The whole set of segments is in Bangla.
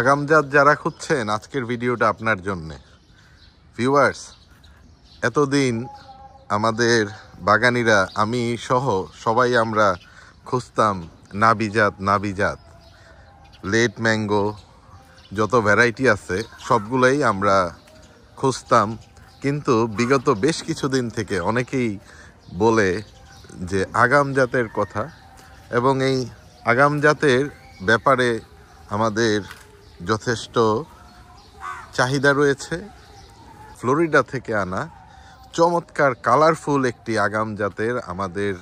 আগামজাত যারা খুঁজছেন আজকের ভিডিওটা আপনার জন্যে। ভিউয়ার্স, এতদিন আমাদের বাগানিরা, আমি সহ সবাই আমরা খুঁজতাম নাবিজাত লেট ম্যাঙ্গো, যত ভ্যারাইটি আছে সবগুলোই আমরা খুঁজতাম। কিন্তু বিগত বেশ কিছুদিন থেকে অনেকেই বলে যে আগাম জাতের কথা, এবং এই আগাম জাতের ব্যাপারে আমাদের যথেষ্ট চাহিদা রয়েছে। ফ্লোরিডা থেকে আনা চমৎকার কালারফুল একটি আগাম জাতের আমাদের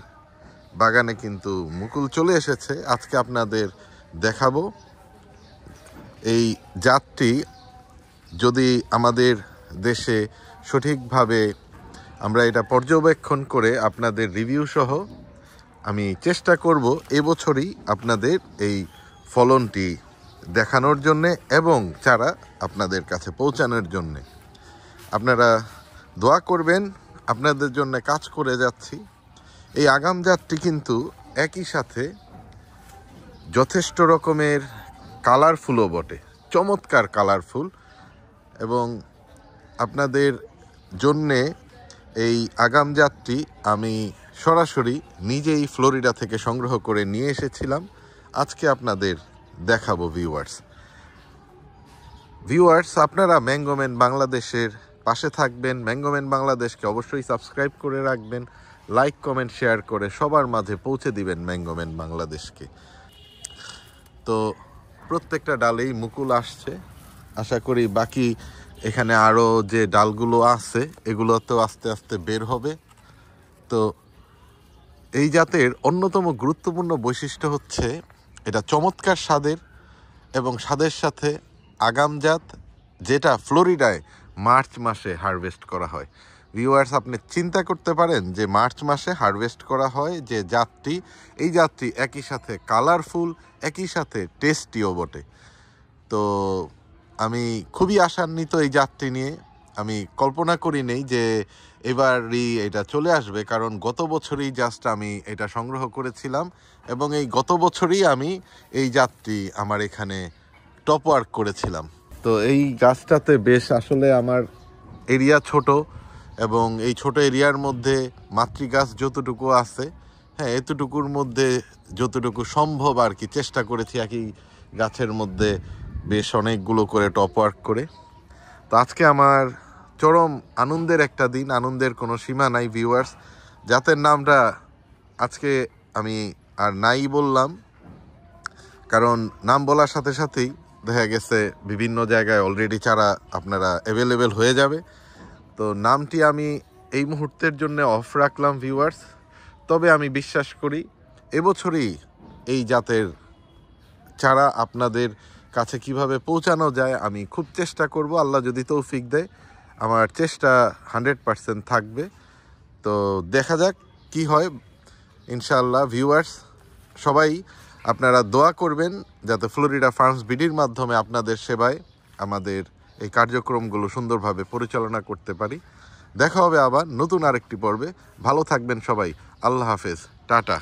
বাগানে কিন্তু মুকুল চলে এসেছে। আজকে আপনাদের দেখাবো এই জাতটি যদি আমাদের দেশে সঠিকভাবে আমরা এটা পর্যবেক্ষণ করে আপনাদের রিভিউ সহ আমি চেষ্টা করব এবছরই আপনাদের এই ফলনটি দেখানোর জন্যে এবং চারা আপনাদের কাছে পৌঁছানোর জন্যে। আপনারা দোয়া করবেন, আপনাদের জন্য কাজ করে যাচ্ছি। এই আগাম জাতটি কিন্তু একই সাথে যথেষ্ট রকমের কালারফুলও বটে, চমৎকার কালারফুল। এবং আপনাদের জন্যে এই আগাম জাতটি আমি সরাসরি নিজেই ফ্লোরিডা থেকে সংগ্রহ করে নিয়ে এসেছিলাম, আজকে আপনাদের দেখাবো। ভিউয়ার্স, আপনারা ম্যাঙ্গোম্যান বাংলাদেশের পাশে থাকবেন। ম্যাঙ্গোম্যান বাংলাদেশকে অবশ্যই সাবস্ক্রাইব করে রাখবেন, লাইক কমেন্ট শেয়ার করে সবার মাঝে পৌঁছে দিবেন ম্যাঙ্গোম্যান বাংলাদেশকে। তো প্রত্যেকটা ডালেই মুকুল আসছে, আশা করি বাকি এখানে আরও যে ডালগুলো আছে এগুলোতেও আস্তে আস্তে বের হবে। তো এই জাতের অন্যতম গুরুত্বপূর্ণ বৈশিষ্ট্য হচ্ছে এটা চমৎকার স্বাদের, এবং স্বাদের সাথে আগাম জাত, যেটা ফ্লোরিডায় মার্চ মাসে হারভেস্ট করা হয়। ভিউয়ার্স, আপনি চিন্তা করতে পারেন যে মার্চ মাসে হারভেস্ট করা হয় যে জাতটি, এই জাতটি একই সাথে কালারফুল, একই সাথে টেস্টিও বটে। তো আমি খুবই আশান্বিত এই জাতটি নিয়ে। আমি কল্পনা করি নেই যে এবারই এটা চলে আসবে, কারণ গত বছরই জাস্ট আমি এটা সংগ্রহ করেছিলাম এবং এই গত বছরই আমি এই জাতটি আমার এখানে টপ ওয়ার্ক করেছিলাম। তো এই গাছটাতে বেশ আসলে আমার এরিয়া ছোট, এবং এই ছোট এরিয়ার মধ্যে মাতৃগাছ যতটুকু আছে, হ্যাঁ, এতটুকুর মধ্যে যতটুকু সম্ভব আর কি চেষ্টা করেছি একই গাছের মধ্যে বেশ অনেকগুলো করে টপ ওয়ার্ক করে। তো আজকে আমার চরম আনন্দের একটা দিন, আনন্দের কোনো সীমা নাই। ভিউয়ার্স, জাতের নামটা আজকে আমি আর নাই বললাম, কারণ নাম বলার সাথে সাথেই দেখা গেছে বিভিন্ন জায়গায় অলরেডি চারা আপনারা অ্যাভেলেবেল হয়ে যাবে। তো নামটি আমি এই মুহূর্তের জন্য অফ রাখলাম ভিউয়ার্স। তবে আমি বিশ্বাস করি এবছরই এই জাতের চারা আপনাদের কাছে কিভাবে পৌঁছানো যায় আমি খুব চেষ্টা করব। আল্লাহ যদি তৌফিক দেয়, আমার চেষ্টা 100% থাকবে। তো দেখা যাক কি হয় ইনশাআল্লাহ। ভিউয়ার্স, সবাই আপনারা দোয়া করবেন যাতে ফ্লোরিডা ফার্মস বিডির মাধ্যমে আপনাদের সেবায় আমাদের এই কার্যক্রমগুলো সুন্দরভাবে পরিচালনা করতে পারি। দেখা হবে আবার নতুন আরেকটি পর্বে। ভালো থাকবেন সবাই। আল্লাহ হাফেজ, টাটা।